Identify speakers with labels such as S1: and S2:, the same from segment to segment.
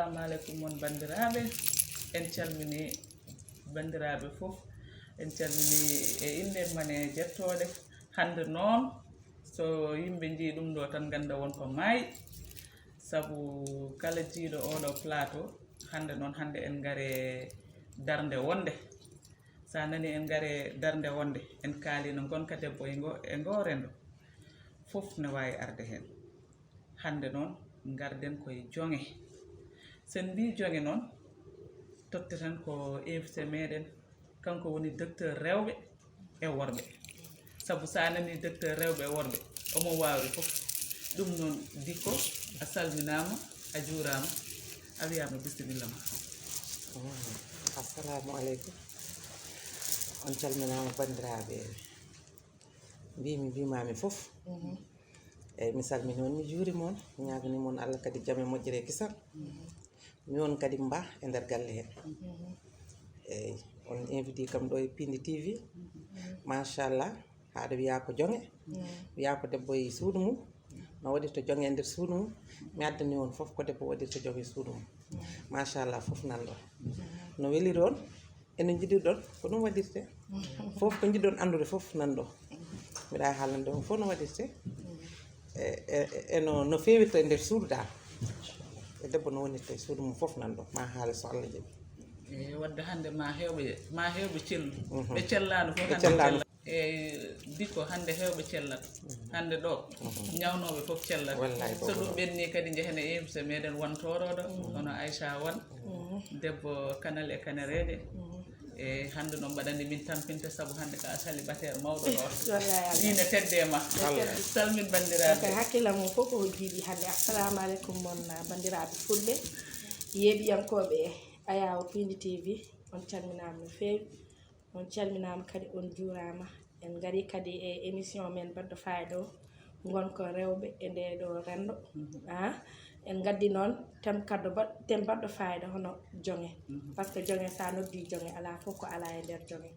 S1: assalamu alaikum mon bandiraɓe en calmini bandiraɓe fof en calmini e inde mane jettode hande noon so yimɓe jii ɗum ɗo tan ganda wonko maayi sabu kala jiiɗo oɗo plateau hande noon hande en gare darde wonde sa nani en gare darde wonde en kaalino gonka debbo e ngorendo fof ne wawi arde hen hande noon garden koye jonge sen mbi jonge noon totte tan ko invité meɗen kanko woni docteur rewɓe e worɓe sabu sa nani docteur rewɓe e worɓe omo wawri fof ɗum noon Dicko a salminama a juurama a wiyama bisimilla ma.
S2: Assalamu aleykum on calminama bandiraɓe mbimami fof eyyi mi salmini on mi juuri moon mi ñagani moon Allah kadi jaam e moƴƴere kisal mi on kadi mba e nder galle he eyyi on invité kam ɗo e Pindi TV machallah haɗa wiya ko jonge wiya ko debbo e suudu mum no waɗirta jonge e nder suudu mum mi addani on fof ko debbo waɗirta jonge e suudu mum machallah fof nanɗo no weliri on ene jiɗirɗon ko ɗum waɗirte fof ko jiɗɗon andude fof nanɗo mbiɗa haalande on fof no waɗirte no fewirta e nder suudu dal e debbo no wonirta e suudu mum fof nanɗo ma haala so Allah jaɓi
S1: e wadde hande ma hewɓe cellu ɓe cellano fof e Dicko hande hewɓe cellat hande ɗo ñawnoɓe fof cellat so ɗum ɓenni kadi jehen e invité meɗen wontoroɗo hono Aïcha Wane debbo Kanel e Kanereje e hande noon mbaɗani min tampinte saabu hande ka célibataire mawɗo ɗo ɗine tedde ma salmin bandiraɓe
S3: hakkilla mum fof ko jiiɗi hande assalamu aleykum mon bandiraɓe fulɓe yeeɓiyankoɓe Ayaw Pindi TV on calminama no fewi on calminama kadi on juurama en gari kadi e émission men baddo fayida o gonko rewɓe e nde ɗo rendo en gaddi noon tem baddo fayida hono jonge par ce que jonge sa noddi jonge ala fof ko ala e nder jonge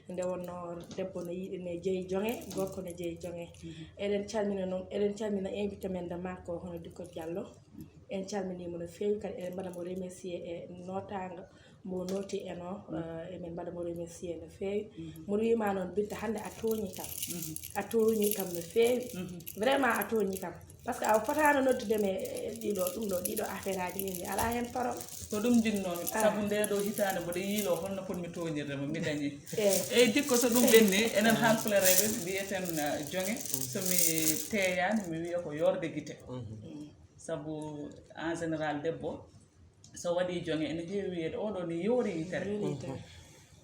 S3: nde wonno debbo no yiiɗi ne jeeyi jonge gorko ne jeeyi jonge eɗen calmina noon eɗen calmina invité men de makko hono Dicko Diallo en calminimo no fewi kadi eɗen mbaɗamo remercier e notaga mo noti eno emin mbaɗamo remercier no fewi moɗo wima noon Binta hande a tooñi kam no fewi vraiment a tooñi kam par ce que a fotano noddudeme ɗiɗo affaire aji ɗi ala hen parole
S1: ko ɗum jinnomi saabu nde ɗo hitande mboɗo yiilo holno ponmi toñirremo mi dañi eyyi Dicko so ɗum ɓenni enen halfulareɓe mbiyeten jonge somi teyani mi wiya ko yorde guite sabu en général debbo so waɗi jonge ene heewi wiyede oɗo ne yoori yitere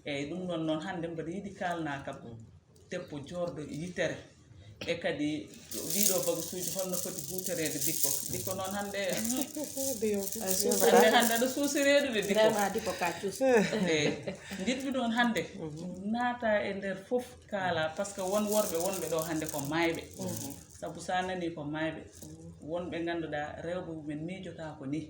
S1: eyyi ɗum noon hande mbaɗa yiiɗi kalna kam debbo jordo yitere e kadi wiɗo bagasuji holno foti hutorede Dicko noon hande aɗa suusi reedude
S3: Dicko ka cuus
S1: eyyi jiɗmi ɗon hande naata e nder fof kaala par ce que won worɓe wonɓe ɗo hande ko mayɓe sabu sa nani ko mayɓe wonɓe ganduɗa rewɓe mumen miijota ko ni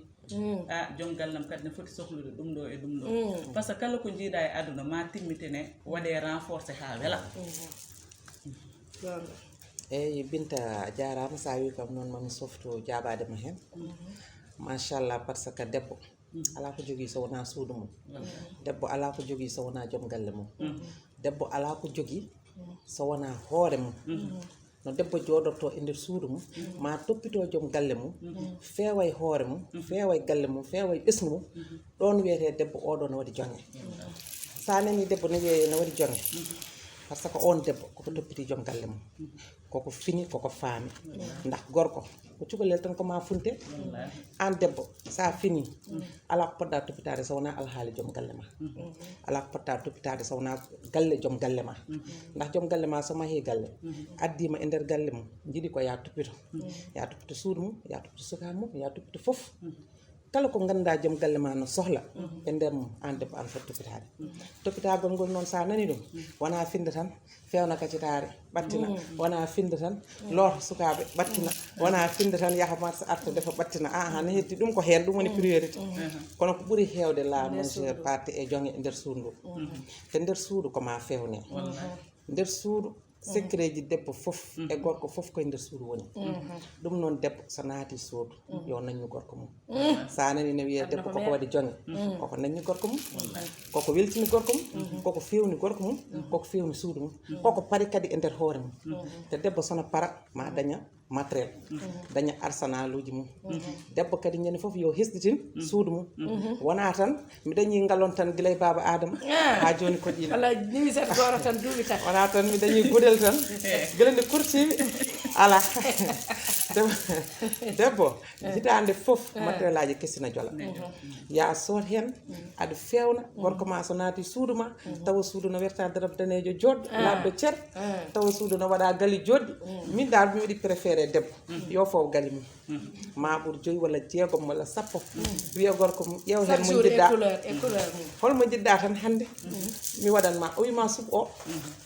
S1: joom gallam kadi ne foti sohlude ɗum ɗo e ɗum ɗo par ce que kala ko jiiɗa e aduna ma timmitene waɗe renforcé ha weela
S2: eyyi Binta jarama sa wi kam noon mami softo jaɓadema hen machallah par ce que debbo ala ko jogui so wona suudu mum debbo ala ko jogui so wona joom galle mum debbo ala ko jogui so wona hoore mum no debbo jooɗorto e nder suudu mum ma toppito joom galle mum feeway hoore mum feeway galle mum feeway ɓesgu mum ɗon wiyete debbo oɗo no waɗi jonge sa nani debbo no wiye no waɗi jonge par ce que on debbo koko toppiti joom galle mum koko fini koko faami ndax gorko ko cukalel tan ko ma funte an debbo sa fini ala ko poɗɗa toppitade so wona alhaali joom galle ma ala ko poɗɗa toppitade so wona galle joom galle ma ndax joom galle ma so mahi galle addima e nder galle mum jiiɗi ko ya toppito suudu mum ya toppito suka mum ya toppito foof kala ko ganduɗa joom galle ma no sohla e nder mum an debbo an foti toppitagol ngol noon sa nani ɗum wona finde tan fewna kacitare ɓattina wona finde tan looto sukaɓe ɓattina wona finde tan yaaha marché arta defa ɓattina ne heddi ɗum ko hen ɗum woni priorité kono ko ɓuuri hewde la monsieur parti e jonge e nder suudu ndu te nder suudu koma fewne nder suudu secret ji debbo fof e gorko fof koye nder suudu woni ɗum noon debbo so naati suudu yo nañu gorko mum sa nani ne wiye debbo koko waɗi jonge koko nañi gorko mum koko weltini gorko mum koko fewni gorko mum koko fewni suudu mum koko pari kadi e nder hoore mum te debbo sono para ma daña matériel daña arsenal uji mum debbo kadi ñande fof yo hesɗitin suudu mum wona tan mi dañi ngalon tan guilay baba adama ha joni ko ɗino
S3: walla nuisette goro tan duuɓi tan
S2: wona tan mi dañi guɗel tan guila nde kurtiɓe ala debbo hitande fof matériel aji kessina jola ya soot hen aɗa fewna gorko ma so naati suudu ma tawa suudu no werta darab danejo joɗɗo labɗo ceer tawa suudu no waɗa gali joɗɗi min dal mi waɗi préféré debbo yo fof gali mum ma ɓuur 5 walla 6 walla 10 wiya gorko mum ƴeew hen mo jiɗɗa holmo jiɗɗa tan hande mi waɗanma o wima suuɓ o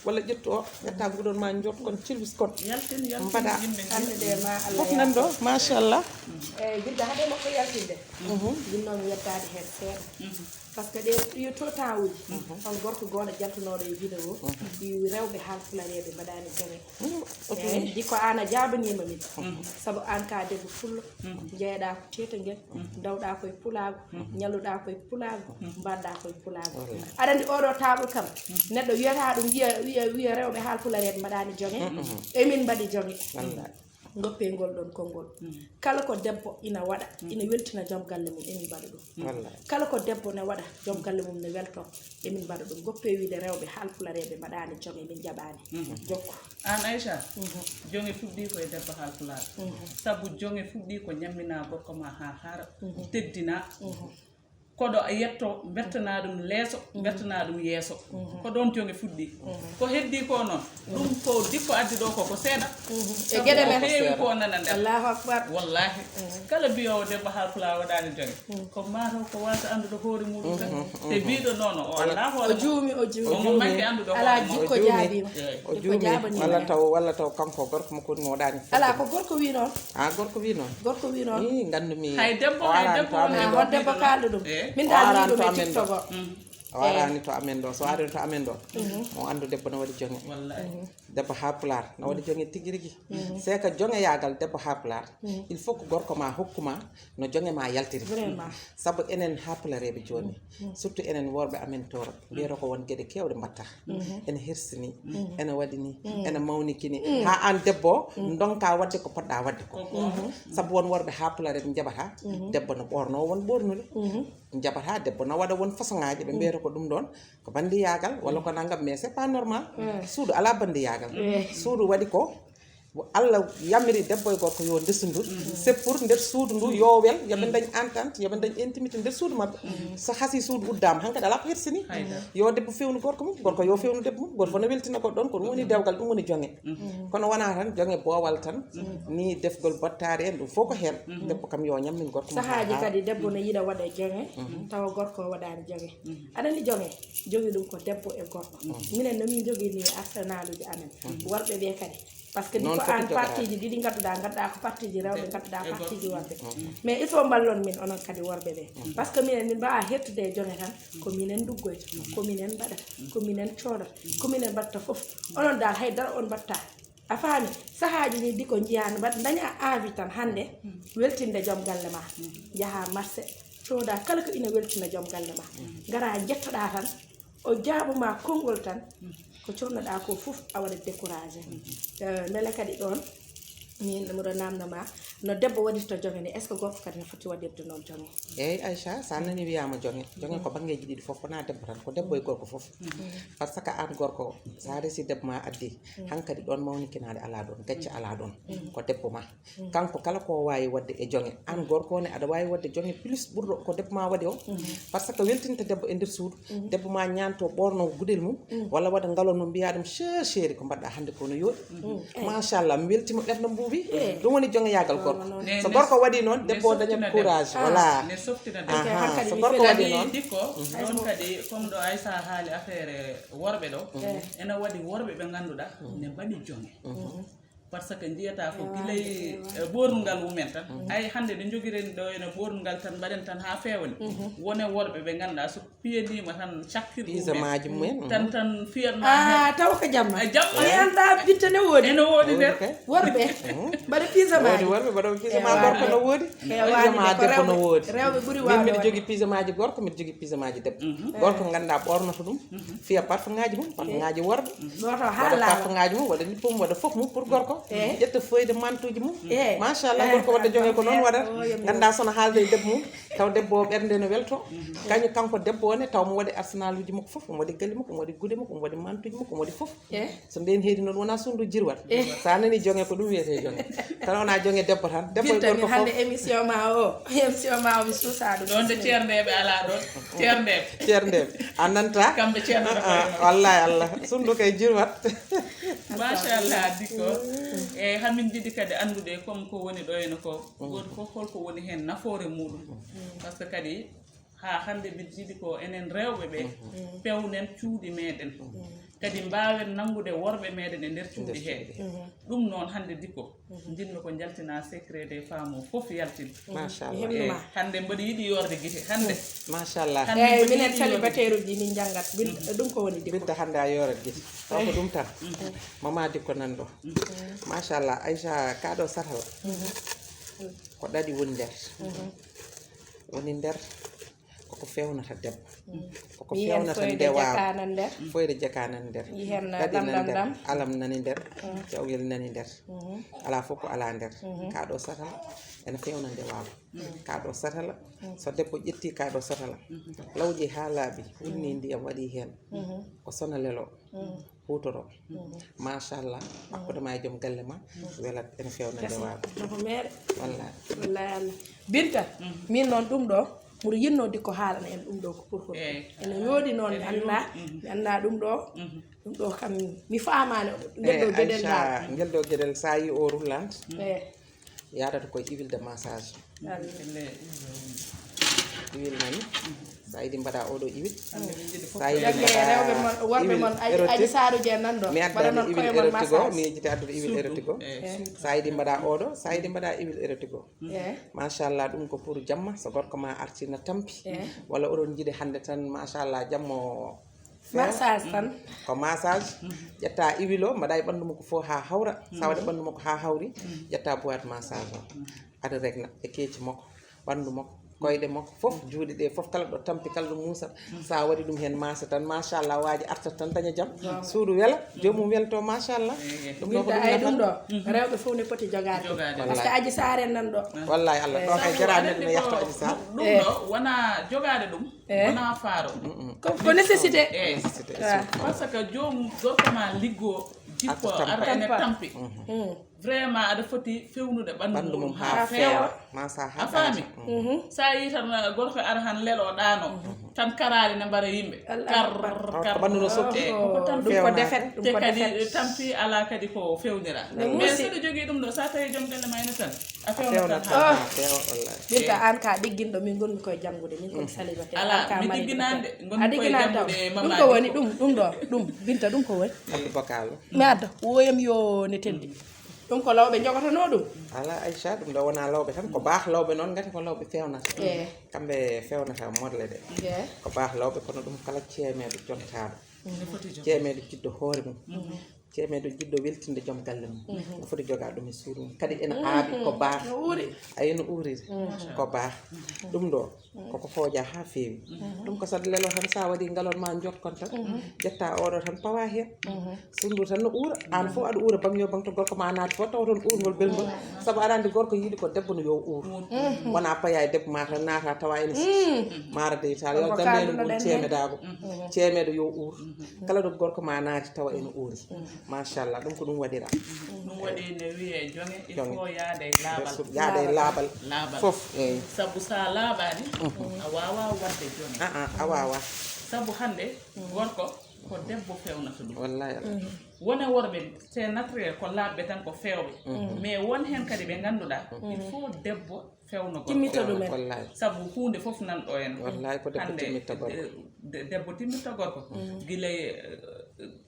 S2: walla ƴettu o ƴetta guɗon ma jot kon cilbis kon mbaɗa
S3: hande de ma Allah
S2: fof nan ɗo machallah
S3: eyyi jidda haɗe makko yaltinde jinnomi yettade hen seeɗa par ce que ɗe yo to temps uji on gorko goto jaltunoɗo e vidéo wi rewɓe haalfulareɓe mbaɗani jonge eyyi dikko an a jabanima min saabu an ka debbo fullo jeeyaɗa ko teteguel dawɗa koye pulago ñalluɗa koye pulago mbaɗɗa koye pulago aɗa andi oɗo table kam neɗɗo wiyata ɗum wiya rewɓe haalfulareɓe mbaɗani jonge emin mbaɗi jonge goppe ngol ɗon konngol kala ko debbo ina waɗa ina weltina joom galle mum emin mbaɗa ɗum kala ko debbo ne waɗa joom galle mum ne welto emin mbaɗa ɗum goppe wiide rewɓe haalfulareɓe mbaɗani jonge min jaɓani jokko
S1: an Aisha jonge fuɗɗi koye debbo haalfulare saabu jonge fuɗɗi ko ñammina gorko ma ha haara teddina koɗo yetto bertana ɗum leeso bertana ɗum yeeso ko ɗon jonge fuɗɗi ko heddi ko noon ɗum ko dikko addi ɗo koko seeɗa
S3: e gueɗe men
S1: heewi ko nana nder
S3: allahu akbar
S1: wallahi kala mbiyowo debbo haalfulare waɗani jonge ko mataw ko wasa andude hoore muɗum tan te mbiɗo noon o ala hoore
S3: o juumi
S1: omo manque andude
S3: ala jikko jaabima
S2: o juumi walla taw kanko gorko mo koni mo waɗani
S3: ala ko gorko wi noon
S2: gorko wi noon
S3: gorko wi noon
S2: i gandumi
S1: hay debbo
S3: won debbo kalɗo ɗum min dal ni ɗum e tiktok o
S2: o arani to amen ɗo so arani to amen ɗo mo andu debbo no waɗi jonge debbo haalpular no waɗi jonge tigui rigui c'est que jonge yagal debbo haalpular il faut que gorko ma hokkuma no jonge ma yaltiri saabu enen haalpulareɓe joni surtout enen worɓe amen toro mbiyata ko won gueɗe kewɗe mbatta ene hersini ene waɗini ene mawnikini ha an debbo donka wadde ko poɗɗa wadde ko saabu won worɓe haalpulareɓe jaɓata debbo no ɓorno won ɓornude jaɓata debbo no waɗa won façon ngaji ɓe mbiyata ko ɗum ɗon ko bandiyagal walla ko naggam mais c'est pas normal suudu ala bandiyagal suudu waɗi ko Allah yamiri debbo e gorko yo ndesundur c'est pour nder suudu ndu yo wel yoɓe dañ entente yoɓe dañ intimité nder suudu mabɓe so hasi suudu uddama hankkadi ala ko hersini yo debbo fewnu gorko mum gorko yo fewnu debbo mum gorko no weltina ko ɗon ko ɗum woni dewgal ɗum woni jonge kono wona tan jonge boowal tan ni defgol bottari en ɗum fof ko hen debbo kam yo ñammin gorko mum
S3: sahaji kadi debbo no yiiɗa waɗa jonge tawa gorko waɗani jonge aɗani jonge jogi ɗum ko debbo e gorko minen nomin jogui ni arsenal uji amen worɓe ɓe kadi par ce que diko an partie ji ɗiɗi gadduɗa ko partie ji rewɓe gadduɗa partie ji worɓe mais il faut ballon min onon kadi worɓe ɓe par ce que minen min mbawa hettude e jonge tan kominen duggoyta kominen mbaɗata kominen coodata kominen mbatta foof onon dal haydara on mbatta a faami sahaji ni diko jiyani mbaɗa daña envie tan hande weltinde joom galle ma jaaha marché cooda kala ko ina weltina joom galle ma gara jettoɗa tan o jaabuma konngol tan ko connoɗa ko fof a waɗa découragé beele kadi ɗon min mbiɗo namdoma no debbo waɗirta jonge ni est ce que gorko kadi ne foti waɗirde noon jonge
S2: eyyi Aïcha sa nani wiyama jonge ko banggueji ɗiɗi foof wona debbo tan ko debbo e gorko foof par ce que an gorko sa resi debbo ma addi hankkadi ɗon mawnikinade ala ɗon gacce ala ɗon ko debbo ma kanko kala ko wawi wadde e jonge an gorko ne aɗa wawi wadde jonge plus ɓurɗo ko debbo ma waɗi o par ce que weltinta debbo e nder suudu debbo ma ñanto ɓorno guɗel mum walla waɗa ngalon mum mbiya ɗum chéri ko mbaɗɗa hande ko no yooɗi machallah mi weltima ɓerno mbuubi ɗum woni jonge yagal gorko so gorko waɗi noon debbo dañat courage voilà
S1: ne softina
S2: so gorko waɗi noon
S1: dikko ɗon kadi comme ɗo Aïssa haali affaire worɓe ɗo ene waɗi worɓe ɓe ganduɗa ne mbaɗi jonge par ce que jiyata ko gilay ɓornugal mumen tan ay hande ɗo joguiren ɗo ene ɓornugal tan mbaɗen tan ha fewani wone worɓe ɓe ganduɗa so piyanima tan
S2: pisa maji mumen
S1: tan fiyatma
S3: taw ko jamma
S1: jamma
S3: mi anda bitta ne woodi
S1: ene woodi nder
S3: worɓe mbaɗa pisa maji
S2: worɓe mbaɗa pisa ma gorko no woodi pisa ma debbo no woodi
S3: rewɓe ɓuuri
S2: min
S3: wawde
S2: mbiɗa jogui pisa maji gorko mbiɗa jogui pisa maji debbo gorko ganduɗa ɓornoto ɗum fiya parfum ngaji mum parfum ngaji worɓe
S3: goto ha
S2: waɗa
S3: laaɓa
S2: parfum ngaji mum waɗa lippum waɗa foof mum pour gorko ƴetta feuille de mantuji mum machallah gorko wadde jonge ko noon waɗata ganduɗa sono haalde e debbo mum taw debbo o ɓerde ne welto kañum kanko debbo one taw mo waɗi arsenal uji makko foof omo waɗi galli makko omo waɗi gude makko omo waɗi mantuji makko omo waɗi foof so nden heedi noon wona sundu jirwat sa nani jonge ko ɗum wiyete jonge tan wona jonge debbo tan debbo e gorko
S3: hande émission ma o mi suusa ɗum
S1: ɗon de ceerdeɓe ala ɗon ceerdeɓe
S2: ceerdeɓe a nanta
S1: kamɓe ceerdeɓe
S2: wallahi Allah sundu kay jirwat
S1: machallah dikko e hamin jiiɗi kadi andude comme ko woni ɗo ene ko goto fof holko woni hen nafoore muɗum par ce que kadi ha hande mbiɗa jiiɗi ko enen rewɓe ɓe pewnen cuuɗi meɗen kadi mbawen nangude worɓe meɗen e nder cuuɗi he ɗum noon hande dikko jinno ko jaltina secret des femmes o foof yaltin
S2: machallah
S1: hande mbaɗa yiiɗi yorde guite hande
S2: machallah
S3: eyyi minen célibataire uji min janggat ɗum ko woni dikko
S2: binta hande a yorat guite taw ko ɗum tan mama dikko nan ɗo machallah Aïcha kaɗo satala ko ɗaɗi woni nder woni nder koko fewnata debbo koko fewnata ndewa foyde jakanan nder ɗaɗi nan nder alam nani nder jawgel nani nder ala fof ko ala nder kaɗo satala ene fewna ndewawa kaɗo satala so debbo ƴetti kaɗo satala lawƴi ha laaɓi wulni ndiyam waɗi hen o sona lelo hutoro machallah hakkudema e joom galle ma welat ene fewna ndewawa
S3: noko meeɗe
S2: wallahi
S3: wallahi Allah binta min noon ɗum ɗo mbiɗo yinno dikko haalana en ɗum ɗo ko pour ko ene yoodi noon mi anda ɗum ɗo kam mi famani ngel ɗo gueɗel
S2: ngel ɗo gueɗel sa yi o roulante yadata koye huile de massage huile nani sa yiɗi mbaɗa oɗo huile sa yiɗi
S3: rewɓe mon worɓe mon aji saaruje nan ɗo
S2: mi addani huile érotique o mi yejjiti addude huile érotique o sa yiɗi mbaɗa oɗo sa yiɗi mbaɗa huile érotique o machallah ɗum ko pour jamma so gorko ma artina tampi walla oɗon jiiɗi hande tan machallah jamma
S3: massage tan
S2: ko massage ƴetta huile o mbaɗa e ɓandu makko fof ha hawra sa waɗi ɓandu makko ha hawri ƴetta boîte massage o aɗa regna e keeci makko ɓandu makko koyɗe makko fof juuɗe ɗe fof kala ɗo tampi kala ɗo muusat sa waɗi ɗum hen massa tan machallah waaji artat tan daña jaam suudu wela jomum welto machallah
S3: ɗum ɗo ko ɗum ɗo rewɓe fof ne poti jogade par ce que aji saare nan ɗo
S2: wallahi Allah ɗo kay jarani neɗɗo ne yahto aji sar
S1: ɗum ɗo wona jogade ɗum wona faaro
S3: ko nécessité
S1: par ce que jomum gorko ma liggo jippo ara ene tampi vraiment aɗa foti fewnude ɓandu mum ha feewa a faami sa yi tan gorko ara han lelo ɗano tan karali ne mbara yimɓe kar
S2: ɓandu no soppi
S3: ɗum ko defet
S1: te kadi tampi ala kadi ko fewnira mais seɗa jogui ɗum ɗo sa tawi joom galle ma ene tan a fewna tan
S3: binta an ka ɗigguinɗo min gonmi koye janggude min komi célibataire
S1: ala mi ɗigginande gonmi koye janggude
S3: ɗum ko woni ɗum ɗo ɗum binta ɗum ko woni
S2: bakalo
S3: mi adda woyam yo ne tendi ɗum ko lawɓe jogotono ɗum
S2: ala Aïcha ɗum ɗo wona lawɓe tan ko baax lawɓe noon gati ko lawɓe fewnata kamɓe fewnata modle ɗe ko baax lawɓe kono ɗum kala ceemeɗo jontaɗo ceemeɗo jiddo hoore mum ceemeɗo jiddo weltinde joom galle mum no foti joga ɗum e suudu mum kadi ene aaɓi ko baax ayino uuride ko baax ɗum ɗo koko hooƴa ha feewi ɗum ko sade lelo tan sa waɗi ngalon ma jokkon tan ƴetta oɗo tan pawa hen sundu tan no uura an fof aɗa uura bam yo bang to gorko ma naati fof taw toon uurgol belgol saabu aɗa andi gorko yiiɗi ko debbo no yo uur wona paya e debbo ma tan naata tawa ene mara de tal yo gandeno ɗum ceemedago ceemeɗo yo uur kala ɗo gorko ma naati tawa ene uuri machallah ɗum ko ɗum waɗira
S1: ɗum waɗi ne wiye jonge il faut yaade
S2: yaade laaɓal fof eyyi
S1: sabu sa laaɓani a wawa wadde jonge
S2: a wawa
S1: sabu hande gorko ko debbo fewnata ɗum
S2: wallahi
S1: wone worɓe c'est naturel ko laaɓɓe tan ko fewɓe mais won hen kadi ɓe ganduɗa il faut debbo fewno
S3: timmita ɗumen
S1: sabu hunde foof nanɗo en
S2: wallahi ko debbo timmitta gorko
S1: debbo timmitta gorko guilay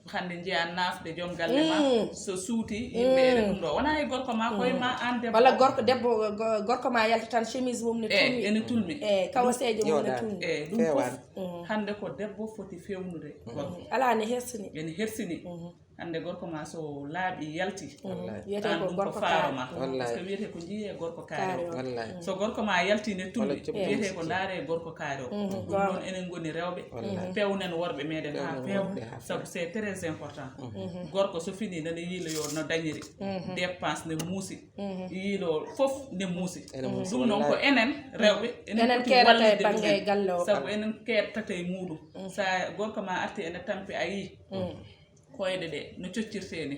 S1: hande jiya nafde joom galle ma so suuti yimɓe ene ɗum ɗo wona e gorko ma koye ma an debbo
S3: walla gorko ma yalta tan chemise mum ne tulmi
S1: ene tulmi
S3: kawaseje mum ne tulmi
S1: ɗum fof hande ko debbo foti fewnude gorko
S3: ala ne hersini
S1: ene hersini hande gorko ma so laaɓi yalti
S3: wiyete
S1: an
S3: ko
S1: ɗum ko
S3: gorko
S1: faaro
S3: kaari
S1: ma par ce que wiyete ko jiiye gorko kaari o
S2: wallahi
S1: so gorko ma yalti ne tulli wiyete ko ndaare gorko kaari o ɗum ɗon enen goni rewɓe pewnen worɓe meɗen ha peew sabu c'est très important gorko so fini nane yiiloyo no dañiri dépense ne muusi yiilo fof ne muusi ɗum noon ko enen rewɓe
S3: enen keɗata e banggue galle o
S1: sabu enen keɗtata e muɗum sa gorko ma arti ene tampi a yii koyɗe ɗe no coccirte ni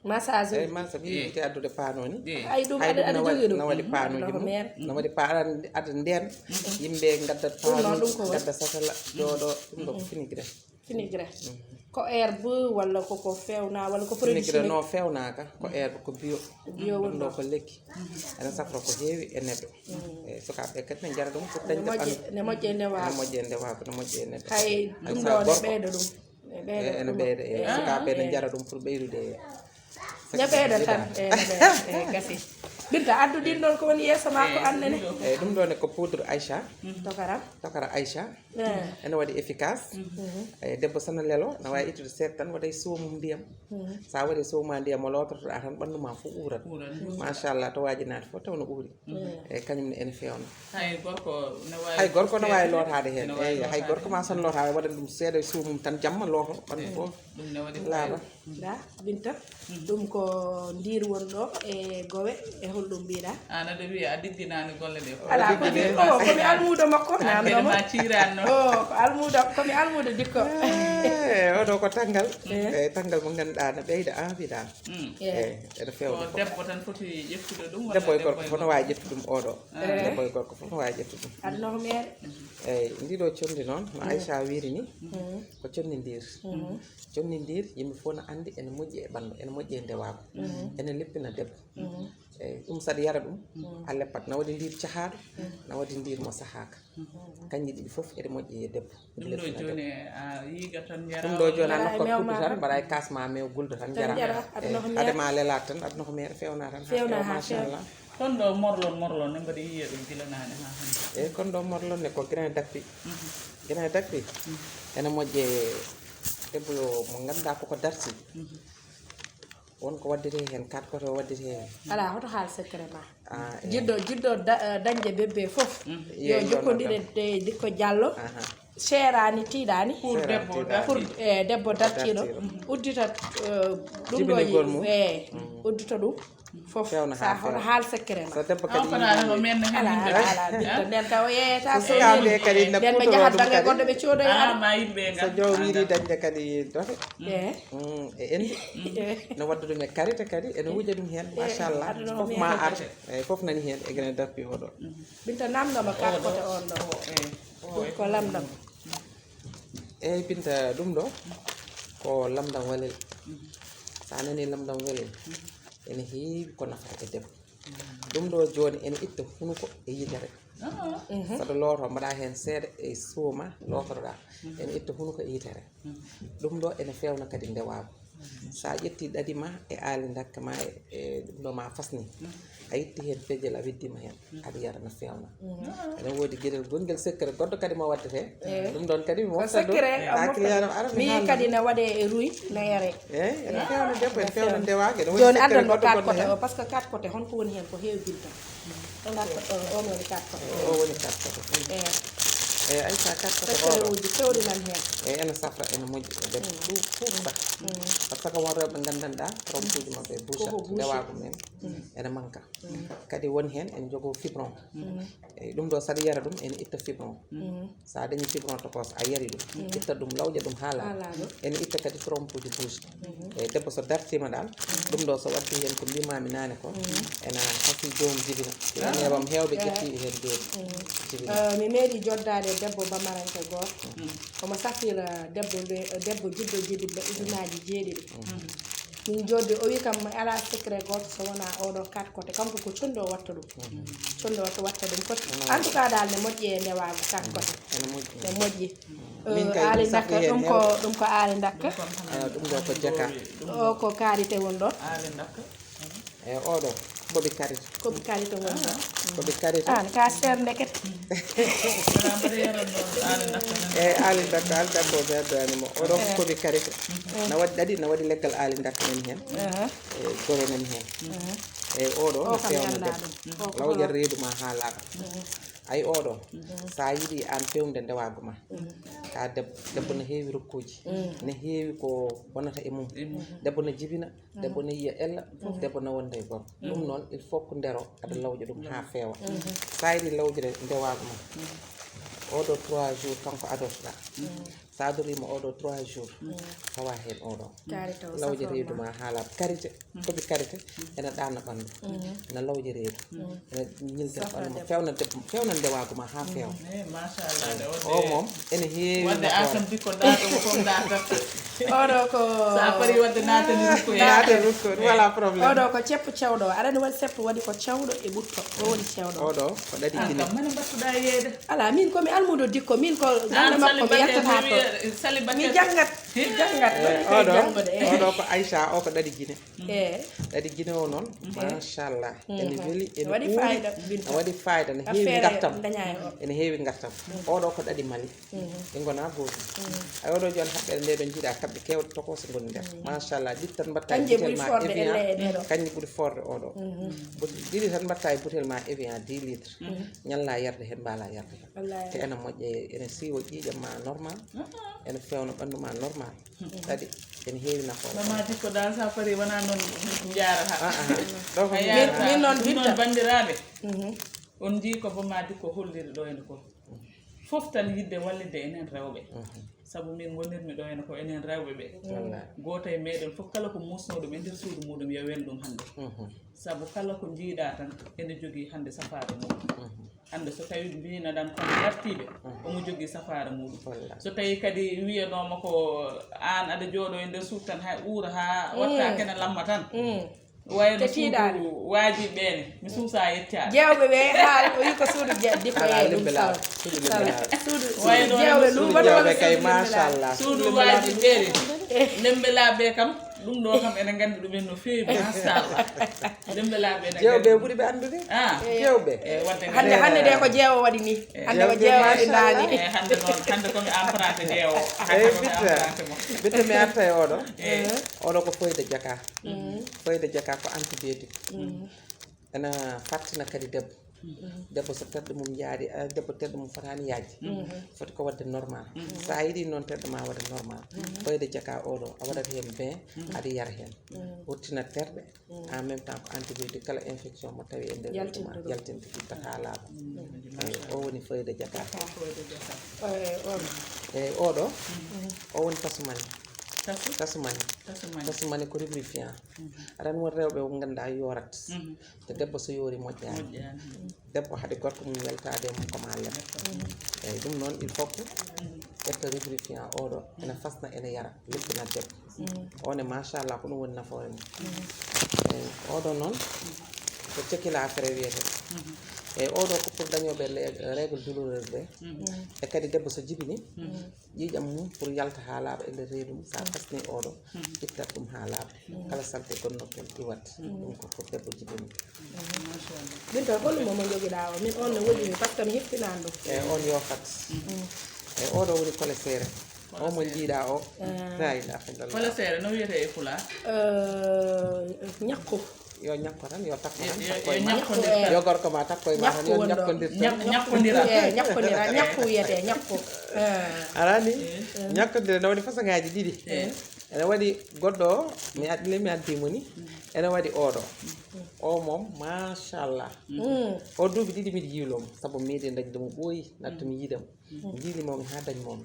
S3: massage
S2: eyi masa ɓi te addude paanoni
S3: ay ɗum aɗa jogui ɗum
S2: no waɗi paanoji mum no waɗi aɗa nden yimɓe gaddat paanoji gadda satala jooɗo ɗum ɗo ko finigre ko herbe walla koko fewna walla ko produit finigre no fewnaka ko herbe ko bio ɗum ɗo ko lekki ene safra ko heewi e neɗɗo eyi sukaɓe kadi ne jara ɗum pour dañde
S3: ne moƴƴe ndewaako
S2: ne moƴƴe ndewaako ne moƴƴe e neɗɗo
S3: hay ɗum ɗo ne ɓeyda ɗum
S2: ene ɓeyda e sukaɓe ne jara ɗum pour ɓeydude
S3: ne ɓeyda tan e gasi Binta addu ɗin ɗon ko woni yeeso ma ko annene
S2: eyyi ɗum ɗon ko poudre Aïcha tokara Aïcha ene waɗi efficace eyyi debbo sono lelo ne wawi ittude seeɗa tan waɗa e soomum ndiyam sa waɗi soomuma ndiyam o lototoɗa tan ɓandu ma fof uurat machallah to waji naati fof taw no uuri eyyi kañumne ene fewna
S1: hay
S2: gorko no wawi lotade hen eyyi hay gorko ma son lotade waɗa ɗum seeɗa e soomum tan jamma loto ɓandu fof laaɓa
S3: Binta ɗum ko ndir woni ɗo e gowe e holɗum mbiɗa
S1: an aɗa wiya a digginaani golle ɗe
S3: ala komi almudo makko namdoma
S1: ciranno
S3: ko almudo komi almudo dikko
S2: oɗo ko tanggal eyyi tanggal mo ganduɗa ne ɓeyda envie dal eyyi ene fewna
S1: debbo tan foti ƴeftude ɗum
S2: debbo e gorko fof no wawi ƴeftude ɗum oɗo debbo e gorko fof no wawi ƴeftude ɗum
S3: aduna ko mere
S2: eyyi ndiɗo condi noon no Aïcha wiiri ni ko condidir condidir yimɓe fof no andi ene moƴƴi e ɓandu ene moƴƴi e ndewago ene leppina debbo eyyi ɗum saɗa yara ɗum a leppat na waɗi ndir cahaɗo na waɗi ndir mo sahaka kanƴi ɗiɗi foof eɗe moƴƴi e debbo
S1: ɗum ɗo joni a yiiga tan jara
S2: ɗum ɗo joni a nokkat puddu tan mbaɗa e kasma mew guldo tan jara adema lelat tan aduna ko mere fewna tan machallah
S1: kon ɗo morlon ne mbaɗa yiya ɗum gilanani ha hande
S2: eyyi kon ɗo morlon ne ko grain d'appi ene moƴƴe debbo mo ganduɗa koko darti wonko waddete hen kat koto waddete hen
S3: ala hoto haal secret ma jiɗɗo dañde bébé foof yo jokkodire dikko Diallo seerani tiiɗani pour debbo dartiɗo uddita ɗum ɗo uddita ɗum fof sa hoto haal secret ma
S2: so debbo kadi
S3: ala nden taw yeyata
S2: sukaɓe kadi ne
S3: nden ɓe jahat bange goɗɗo ɓe coodoya
S2: so joom wiiri dañde kadi dote e endi ne wadda ɗum e karité kadi ene wuja ɗum hen machallah fof ma ar eyyi fof nani hen e grain d'appi oɗo
S3: Binta namdoma kat côté on ɗo ko lamdam
S2: eyyi Binta ɗum ɗo ko lamdam walel sa nani lamdam walel ene heewi ko nafata e debbo ɗum ɗo joni ene itta hunuko e yitere saɗa looto mbaɗa hen seeɗa e suuma lototoɗa ene itta hunuko e yitere ɗum ɗo ene fewna kadi ndewago sa ƴetti ɗaɗi ma e aali dakka ma e ɗum ɗo ma fasni a itti hen fejjel a weddima hen aɗa yara no fewna ene woodi gueɗel gonguel secret goɗɗo kadi mo waddete ɗum ɗon kadi mi wotta ɗum
S3: mi kadi ne waɗe e ruy ne yare
S2: eyyi ene fewna debbo ene fewna ndewago ene
S3: joni addanmo 4 côté o par ce que 4 côté honko woni hen ko heewi Binta on woni 4 côté
S2: o woni 4 côté eyyi Aïcha 4 côté
S3: oɗo uji fewrinan hen
S2: eyyi ene safra ene moƴƴi e debbo ɗum fof sax par ce que won rewɓe gandanɗa trompuji mabɓe bouchat ndewago men ene manka kadi woni hen ene jogo fibron eyyi ɗum ɗo saɗa yara ɗum ene itta fibron sa dañi fibron tokos a yari ɗum itta ɗum lawƴa ɗum ha laaɓa ene itta kadi trompuji bouche eyyi debbo so dartima dal ɗum ɗo so waddi hen ko mbimami nane ko ena hasi jomum jibina nebam hewɓe ƴettiɓe hen joni
S3: mi meeɗi joddade debbo bamaranke goto omo safira debbo jiɗɗo jiɗi ujunaji 7 min jodde o wi kam ala secret goto so wona oɗo 4 côté kanko ko condi o watta ɗum condi o to watta ɗum foti en tout cas dal ne moƴƴi e ndewago 4 côté ne moƴƴi aali dakka ɗum ko aali dakka
S2: ɗum ɗo ko jaka
S3: o ko karité won ɗon
S1: aali dakka
S2: eyi oɗo koɓe karité
S3: won ɗon
S2: koɓe karité
S3: an ka seer ndeket
S2: eyi aali dakka o ɓerdanimo oɗo ko koɓe karité na waɗi ɗaɗi na waɗi leggal aali dakka men hen e gore men hen eyi oɗo no fewna debbo lawƴat reedu ma ha laaɓa ayi oɗo sa yiiɗi an fewde ndewago ma ka debbo ne heewi rokkuji ne heewi ko wonata e mum debbo ne jibina debbo ne yiya ella debbo ne wonda e gorko ɗum noon il faut ko ndero aɗa lawƴa ɗum ha feewa sa yiiɗi lawƴire ndewago ma oɗo 3 jours kanko adotoɗa sa adorima oɗo 3 jours tawa hen oɗo lawƴe reedu ma ha laaɓa karité koɓe karité ene ɗanna ɓandu ene lawƴe reedu ene ñilta ɓandu fewna ndewago ma ha feewa
S1: machallah
S2: o moom ene heewi
S1: wadde akam dikko ɗaɗo ko ɗatat
S3: oɗo ko
S1: sa pari wadde natani rukko
S2: naate rukko voilà probléme
S3: oɗo ko ceppu cewɗo o aɗani waɗi seppu waɗi ko cewɗo e ɓutto o woni cewɗo
S2: oɗo ko ɗaɗi guine
S1: kam mane mbattuɗa yeede
S3: ala min komi almudo dikko min ko gande makko mi yettata to mi jangat
S2: oɗo ko Aïcha o ko ɗaɗi guine ɗaɗi guine o noon machallah ene weeli ene
S3: waɗi fayida
S2: ne waɗi fayida ne heewi gartam ene heewi gartam oɗo ko ɗaɗi mali ɗi gona goto ay oɗo joni haɓɓere nde ɗo jiiɗa kamɓe kewɗe tokoso goni nder machallah ɗiɗi tan mbatta e butel ma Evian kañƴi ɓuuri forde oɗo ɗiɗi tan mbatta e butel ma Evian 10 litres ñalla yarde hen mbala yarde hen te ene moƴƴe ene siiwo ƴiiƴam ma normal ene fewna ɓandu ma normal kadi ene heewi nafoore
S1: mama dikko dal sa pari wona noon jarata
S2: donc
S3: min noon
S1: ɗum bandiraɓe on jii ko bama dikko holliri ɗo ene ko fof tan yidde wallide enen rewɓe sabu min gonirmi ɗo ene ko enen rewɓe ɓe goto e meɗen fof kala ko musnoɗum e nder suudu muɗum yo wel ɗum hannde sabu kala ko jiiɗa tan ene jogui hannde safare muɗum hannde so tawi mbino ɗan kono dartiɓe omo jogui safare muɗum so tawi kadi wiyanoma ko an aɗa jooɗo e nder suudu tan hay uura ha watta kene lamma tan wayno suudu waaji ɓeene mi suusa yettade
S3: jewɓe ɓe haal o wi ko suudu dikko e ɗum suudu jewɓe
S2: jewɓe kay machallah
S1: suudu waaji ɓeene lembelaɓe kam ɗum ɗo kam ene gandi ɗumen no feewi machallah lembelaɓe ene
S2: jewɓe ɓuuri ɓe andude jewɓe
S3: hande de ko jeewo waɗi ni hande ko jeewo waɗi dani
S1: hande noon hande komi emprunté jeewo
S2: bitte mi arta e oɗo ko foyde jaka foyde jaka ko antibiotique ena fattina kadi debbo so terɗe mum jaari debbo terɗe mum fotani yaaji foti ko wadde normal sa yiiɗi noon terɗe ma waɗa normal foyde jaka oɗo a waɗat hen bain aɗa yara hen wurtina terɗe en même temps ko antibiotique kala infection mo tawi e nder ma yaltinta ittat ha laaɓa o woni foyde jaka eyyi oɗo o woni tasumani tasumani ko lubrifiant aɗa won rewɓe ko ganduɗa yorat te debbo so yoori moƴƴani debbo haade gorko mum weltade mum koma lem eyyi ɗum noon il faut que ƴetta lubrifiant oɗo ene fasna ene yara luppina debbo one machallah ko ɗum woni nafoore mum eyyi oɗo noon ko cekkila affaire wiyete eyyi oɗo ko pour dañoɓe règle douloureuse ɓe e kadi debbo so jibini ƴiƴam mum pour yalta ha laaɓa e nder reedu mum sa fasni oɗo ittat ɗum ha laaɓa kala salte gonnoɗon iwat ɗum ko pour debbo jibini
S3: min to hollumomo joguiɗa o min on ne woɗɗimi par ce que mi heftinani ɗum
S2: eyyi on yofat eyyi oɗo woni colésére o mo jiiɗa o la ilaha illallah
S1: colésére no wiyete e pulaar
S3: ñakku
S2: yo ñakko tan yo takko tan yo gorko ma takko e ma tan yo
S1: ñakkodira
S3: ñakku wiyete ñakku
S2: arani ñakkodira ne waɗi façon ngaji ɗiɗi ene waɗi goɗɗo o mi addimo ni ene waɗi oɗo o moom machallah o duuɓi ɗiɗi miɗa yiilomo saabu mi meeɗi dañde mo ɓooyi nattomi yiidemo jiilima mi ha dañ moom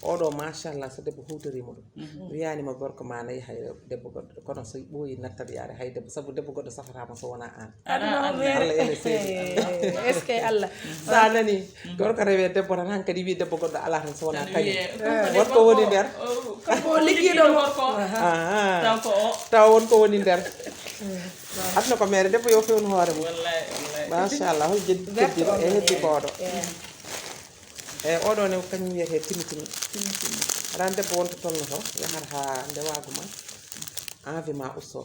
S2: oɗo machallah so debbo hutorima ɗum wiyanima gorko ma nayi hay debbo goɗɗo kono so ɓooyi nattat yaade hay debbo saabu debbo goɗɗo safatama so wona an Allah ene seedi
S3: est ce que Allah
S2: sa nani gorko rewe debbo tan hankkadi wi debbo goɗɗo ala tan so wona kañum wonko woni nder
S3: ko liggiɗo
S1: gorko
S2: taw wonko woni nder atno ko mere debbo yo fewnu hoore mum
S1: wallahi
S2: machallah hol jeddiɗo e heddi ko oɗo e oɗo ne kañum wiyete timitimi aɗa debbo wonto tonno to yahata ha ndewagu ma envie ma usto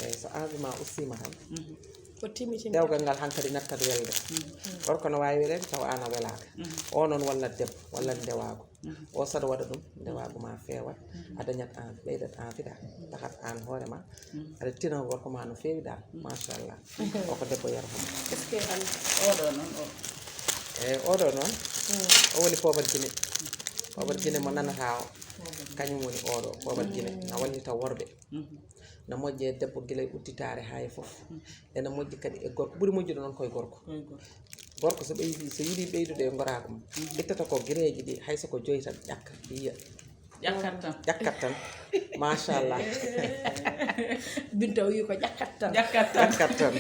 S2: eyyi so envie ma ustima tan
S3: ko timitimi
S2: dewgal ngal hankkadi nattat welde gorko no wawi welede taw an a welaka o noon walla debbo walla ndewago o saɗa waɗa ɗum ndewagu ma feewat a dañat an ɓeydat envie da tahat an hoorema aɗa tina gorko ma no feewi dal machallah o ko debbo yarhoma
S3: est ce que Allah
S1: oɗo noon o
S2: eyyi oɗo noon o woni Pobar Guinée Pobar Guinée mo nanata o kañum woni oɗo Pobar Guinée na wallita worɓe na moƴƴe debbo guila e udditare ha e foof ene moƴƴi kadi e gorko ɓuuri moƴƴude noon koye gorko gorko so ɓeydi so yiiɗi ɓeydude e gorako mum ittata ko guereji ɗi hayso ko joyi tan ƴakka yiya ƴakkat tan machallah
S3: Binta wi ko ƴakkat tan
S2: ƴakkat tan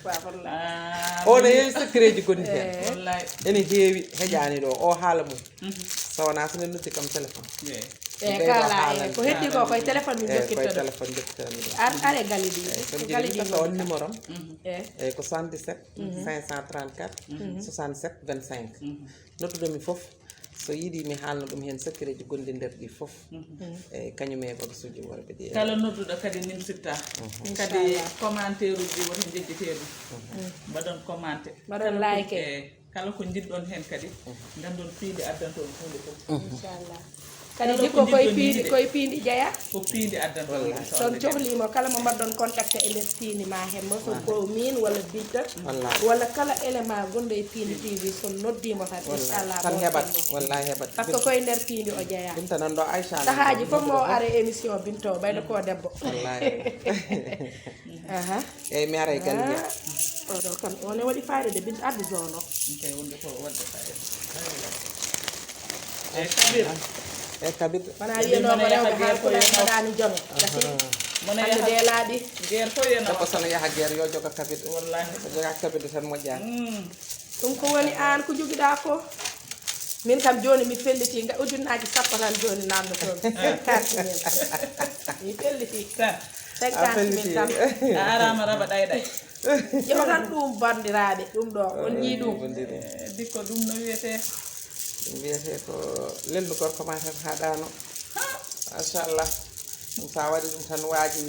S3: wallahi
S2: o no heewi secret ji gonɗi hen
S1: wallahi
S2: ene heewi heƴani ɗo o haala mum so wona so nen noddi kam téléphone
S3: kala ko heddi ko koye téléphone min
S2: koye
S3: jokkitto
S2: téléphone jokkitana mi
S3: are galidi
S2: ɗum so on numéro am eyyi ko 77 534 67 25 nodduɗomi foof so yiiɗi mi haalno ɗum hen secret ji gonɗi nder ɗi foof eyyi kañum e bagasuji worɓe ɗi
S1: kala nodduɗo kadi nimsitta kadi commentaire uji woto jejjete ɗum mbaɗon commenté
S3: mbaɗon like
S1: kala ko jiɗɗon hen kadi gandon piinde addanto ɗum hunde foof
S3: inchallah kadi jikko koye piindi jeeya
S1: ko piinde addanto ɗum
S3: son cohlimo kala mo mbaɗɗon contacté e nder piindi ma hemmo so ko min walla Binta walla kala élément gonɗo e piindi TV son noddimo tan inchallah
S2: tan heɓat wallahi heɓat
S3: par ce que koye nder piindi o jeeya
S2: Binta nan ɗo Aïcha
S3: sahaji fof mo are émission Binta o ɓayde ko debbo
S2: wallahi eyyi mi ara e galle
S3: oɗo kam one waɗi fayida de Binta ardi zone o
S1: kay wonde ko wadde fayida e kabir
S2: e kabir
S3: wona wiyanoma rewɓe haɗani jonge gasi hande de laaɗi
S1: guerre fo yena
S2: debbo sono yaaha guerre yo joga kabirɗe
S1: wallahi
S2: so joga kabirɗe tan moƴƴani
S3: ɗum ko woni an ko joguiɗa ko min kam joni mi felliti ujunnaji sappo tan joni namdotomi 50 mille mi felliti 50 mille tan
S1: a arama raba ɗayɗay
S3: ƴewa tan ɗum bandiraɓe ɗum ɗo on jii ɗum
S1: dikko ɗum no wiyete
S2: ɗum wiyete ko lelnu gorko ma tan haɗano machallah ɗum sa waɗi ɗum tan waaji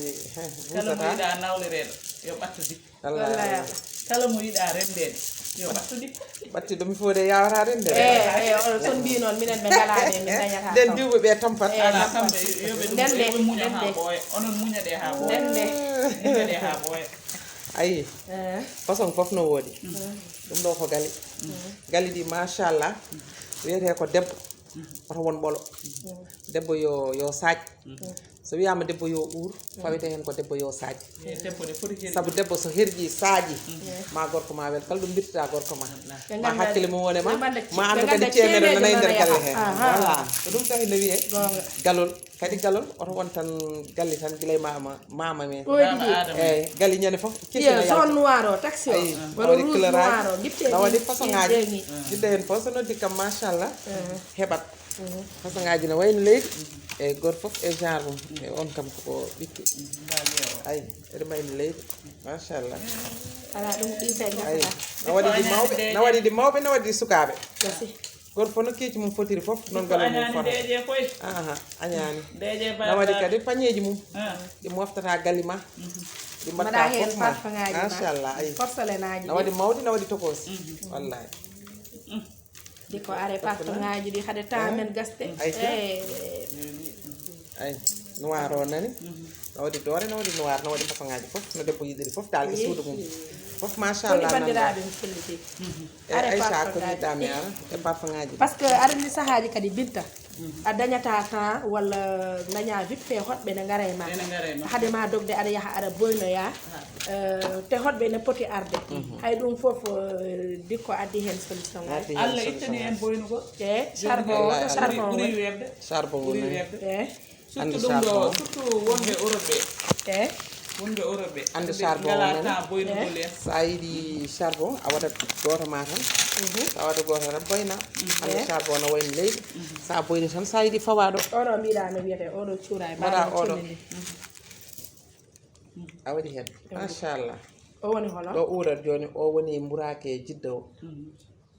S1: kala mo yiɗa nawlireɗo yo ɓattu dikko
S2: wallahi
S1: kala mo yiɗa rendede yo ɓattu dikko
S2: ɓatti ɗum fo de yawata rende
S3: on son mbi noon minen ɓe galade min dañata
S2: nden diwɓe ɓe tampat
S1: ala kamɓe yoɓe ɗum yoɓe muña ha ɓooya onon muñaɗe ha ɓooya muñaɗe ha ɓooya
S2: ayi façon foof no woodi ɗum ɗo ko gali gali ɗi machallah wiyete ko debbo oto won ɓolo debbo yo saaj so wiyama debbo yo uur fawite hen ko debbo yo saaji saabu debbo so herƴi saaji ma gorko ma wel kala ɗum bittata gorko ma ma hakkille mum wone ma ma andu kadi temere nanayi nder galle hen voilà ko ɗum tahi no wiye galol kadi galol oto won tan galle tan guilay mama men eyyi galle ñande foof
S3: zone noir o taxi o
S2: waɗi couleur-aji na waɗi façon ngaji jidde hen fof so noddi kam machallah heɓat façon ngaji ne wayno leydi eyyi goto foof e genre mum e on kam koko ɓikki ayi eɗe mayno leydi machallah
S3: ala ɗum ɗiɓe
S2: ayi na waɗi ɗi mawɓe na waɗi ɗi sukaɓe goto fof no keeci mum fotiri foof noon galol mum fota añani na waɗi kadi pañeji mum ɗi moftata galle ma ɗi mbatta foof ma machallah ayi na waɗi mawɗi na waɗi tokosi wallahi
S3: diko are parto ngaji ɗi haade temps men gaste
S2: ayi noir o nani na waɗi doore na waɗi noir na waɗi façon ngaji foof no debbo yiɗiri foof dal e suudu mum foof machallah
S3: bandiraɓe mi felliti
S2: e Aïcha ko yiɗami ara e parfum ngaji
S3: par ce que aɗa andi sahaji kadi Binta a dañata temps walla daña vite fait hoɗɓe ne ngara e ma
S1: ene ngara e ma
S3: hade ma dogde aɗa yaha aɗa boynoya te hoɗɓe ne poti arde hay ɗum fof dikko addi hen solution ngaji
S1: Allah ittani en boynugo
S3: e charbon
S1: ɓuri webde
S2: charbon
S1: ɓuri
S2: woni
S1: webde
S3: e
S1: surtout ɗum ɗo surtout wonɓe Europe ɓe
S3: e
S1: wonɓe Europe ɓe
S2: Ande charbon
S1: ngala
S2: men.
S1: temps boynugol en
S2: sa yiɗi charbon a waɗat goto ma tan sa waɗa goto tan boyna ande charbon no wayno leydi sa boyni tan sa yiɗi fawaɗo
S3: oɗo mbiɗa no wiyete oɗo cuura e
S2: mbaɗa
S3: mbaɗa
S2: oɗo
S3: ni
S2: a waɗi hen machallah
S3: o woni hono
S2: ɗo urat joni o woni mburake jidda o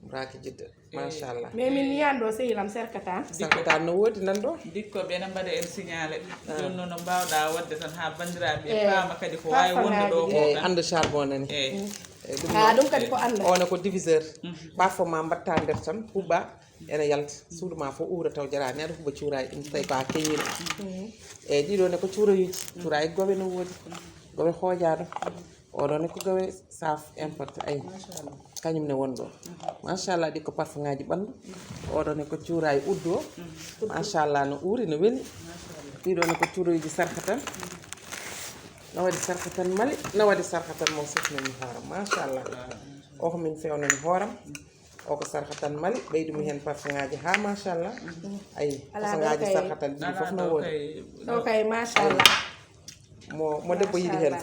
S2: mburake jidda machallah
S3: mais min yiyan ɗo sehilam serkata
S2: sankata no wodi nan ɗo
S1: dikkoɓe ene mbaɗa en signalé joni noon no mbawɗa wadde tan ha bandiraɓe
S3: Eh,
S1: paama kadi ko wawi wonde ɗo ko
S2: eyyi
S1: tan
S2: ande charbon nani
S1: eyyi
S3: ɗum kadi ko anda
S2: one ko diviseur parfois ma mbatta nder tan huɓɓa ene yalta suudu ma fof uura taw jarani aɗa huɓa cuurayi ɗum tawi ko a keñino eyyi ɗiɗo ne ko cuurayuji cuurayi gowe no woodi gowe hoojaɗo oɗo ne ko gowe saf importe ayi kañum ne woni ɗo machallah ɗi ko parfum ngaji ɓandu oɗo ne ko cuurayi uddu o machallah no uuri no weeli ɗiɗo ne ko cuurayuji sarka tan no waɗi sarka tan mali no waɗi sarka tan mo sefnani hooram machallah o ko min fewnani hooram o ko sarka tan mali ɓeydumi hen parfum ngaji ha machallah ayi parfum ngaji sarka tan ɗiɗi foof no woodi
S3: ɗo kay machallah
S2: mo debbo yiɗi hen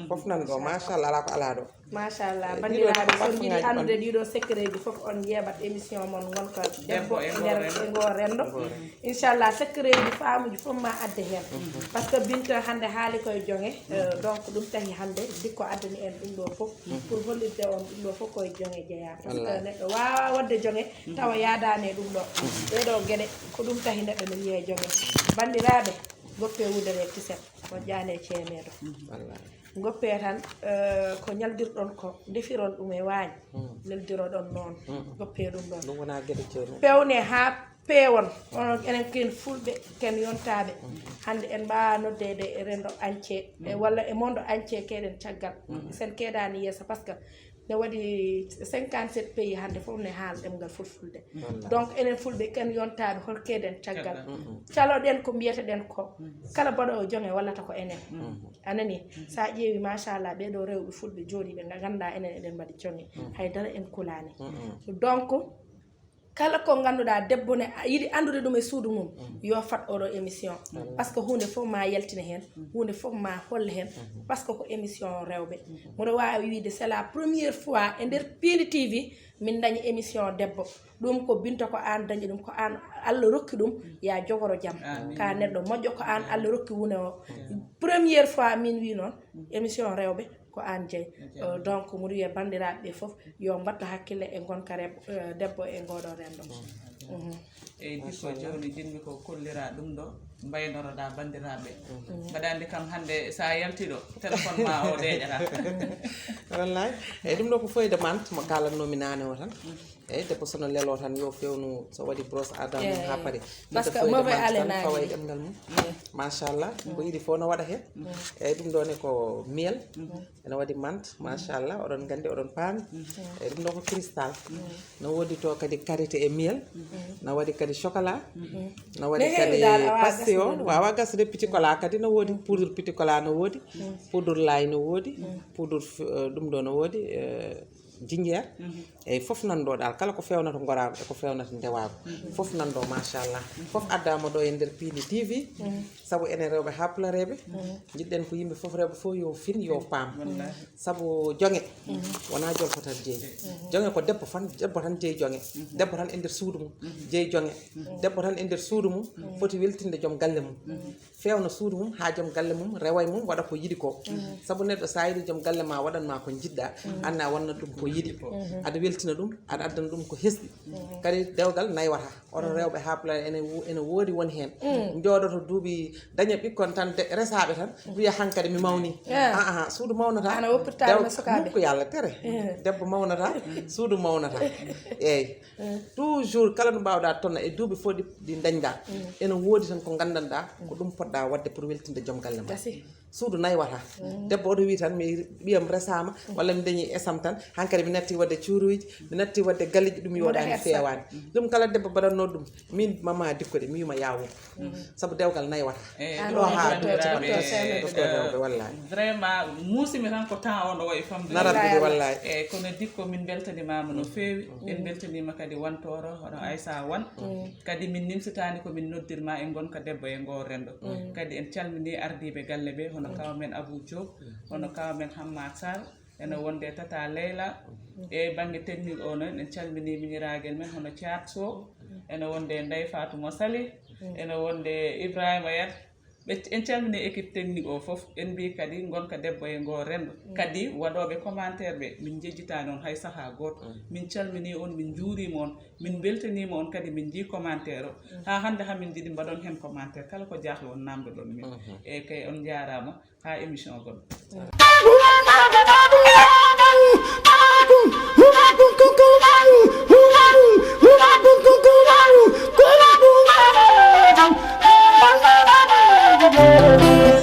S2: fof nan ɗo machallah ala ko ala ɗo
S3: machallah bandiraɓe son jiiɗi andude ɗiɗo secret ji foof on jeeɓat émission mon wonko debbo e nder e ngo rendo inchallah secret ji faamuji foof ma adde hen par ce que Binta hande haali koye jonge donc ɗum tahi hande dikko addani en ɗum ɗo foof pour hollirde on ɗum ɗo foof koye jonge jeeya par ce que neɗɗo wawa wadde jonge tawa yaadani ɗum ɗo ɗeɗo gueɗe ko ɗum tahi neɗɗo ne wiye jonge bandiraɓe goppe wudere tiset moƴƴani e ceemeɗo goppe tan ko ñaldirɗon ko defiron ɗum e waañ neldiroɗon noon goppe ɗum ɗon
S2: ɗum wona gueɗe ceerno
S3: pewne ha peewon onon enen ken fulɓe ken yontaɓe hande en mbawa noddede e rendo entier walla e monde entier keɗen caggal sen keeɗani yeeso par ce que ne waɗi 57 pays hande fof ne haala ɗemgal fulfulde donc enen fulɓe ken yontaɓe hol keeɗen caggal caloɗen ko mbiyeteɗen ko kala mbaɗo o jonge wallata ko enen anani sa ƴeewi machallah ɓeɗo rewɓe fulɓe jooɗiɓe ganda enen eɗen mbaɗi jonge haydara en kulani donc kala ko ganduɗa debbo ne yiɗi andude ɗum e suudu mum yo fat oɗo émission par ce que hunde fof ma yaltina hen hunde fof ma holla hen par ce que ko émission rewɓe mboɗo wawi wiide c'est la première fois e nder Pindi TV min dañi émission debbo ɗum ko Binta ko an dañi ɗum ko an Allah rokki ɗum ya jogoro jaam ka neɗɗo moƴƴo ko an Allah rokki wune o première fois min wi noon émission rewɓe ko an jeeyi donc mbiɗa wiya bandiraɓe ɓe foof yo mbatto hakkille e gonka debbo e ngoɗo rendo
S1: eyyi dikko jawni jinmi ko kollira ɗum ɗo mbaynoroɗa bandiraɓe mbaɗandi kam hande sa yaltiɗo téléphone ma o deƴata
S2: wallay eyyi ɗum ɗo ko foye demande mo kalannomi nane o tan eyyi debbo sono lelo tan yo fewnu so waɗi brosse ada mum ha paari
S3: par ce que mauvais alenaji
S2: fawa e ɗemgal mum machallah ko yiɗi fof no waɗa hen eyyi ɗum ɗo ne ko miel ene waɗi mante machallah oɗon gandi oɗon paami eyyi ɗum ɗo ko cristal no wodi to kadi karité e miel no waɗi kadi chocolat no waɗi kadi pastillon wawa gasde petit cola kadi no wodi poudre petit cola no wodi poudre lay no wodi poudre ɗum ɗo no wodi jinjeer eyyi foof nanɗo dal kala ko fewnata gorago e ko fewnata ndewago foof nanɗo machallah foof addama ɗo e nder Pindi TV saabu enen rewɓe haplareɓe jiɗɗen ko yimɓe foof rewɓe foof yo fin yo paam saabu jonge wona jolko tan jeeyi jonge ko debbo tan jeeyi jonge debbo tan e nder suudu mum jeeyi jonge debbo tan e nder suudu mum foti weltinde joom galle mum fewna suudu mum ha joom galle mum rewa e mum waɗa ko yiɗi ko saabu neɗɗo sa yiɗi joom galle ma waɗanma ko jiɗɗa anne a wannat ɗum ko yiɗi aɗa weltina ɗum aɗa addana ɗum ko hesɗi kadi dewgal naywata oto rewɓe haplare ene woodi woni hen jooɗoto duuɓi daña ɓikkon tan resaɓe tan wiya hankkadi mi mawni suudu mawnata mukko yo Allah tere debbo mawnata suudu mawnata eyyi toujours kala no mbawɗa tonna e duuɓi fof ɗi dañɗa ene woodi tan ko gandanɗa ko ɗum poɗɗa wadde pour weltinde joom galle ma suudu naywata debbo oɗo wi tan mi ɓiyam resama walla mi dañi esam tan hankkadi mi natti wadde cuuruji mi natti wadde galleji ɗum yoɗani fewani ɗum kala debbo mbaɗatno ɗum min mama dikko de mi wima yawo saabu dewgal naywata ɗo ha docteur wallahi
S1: vraiment muusimi tan ko temps on o wayi famde
S2: narabide wallahi
S1: eyyi kono dikko min beltanimama no feewi en beltanima kadi wantoro hono Aissa Wane kadi min nimsitani komin noddirma e gonka debbo e ngo rendo kadi en calmini ardiɓe galle ɓe hono kawa men Abou Diop hono kawa men Hammad Sarr ene wonde Tata Leyla e banggue technique o noon en calmini miñiraguel men hono Thiat Sow ene wonde Ndeye Fatou Mo Sali ene wonde Ibrahima Yat en calmini équipe technique o foof en mbi kadi gonka debbo e ngo rendo kadi waɗoɓe commentaire ɓe min jejjitani on hay saaha goto min calmini on min juurima on min beltanima on kadi min jii commentaire o ha hande hamin jiiɗi mbaɗon hen commentaire kala ko jahlo on namdo ɗon min e kay on jarama ha émission goɗɗo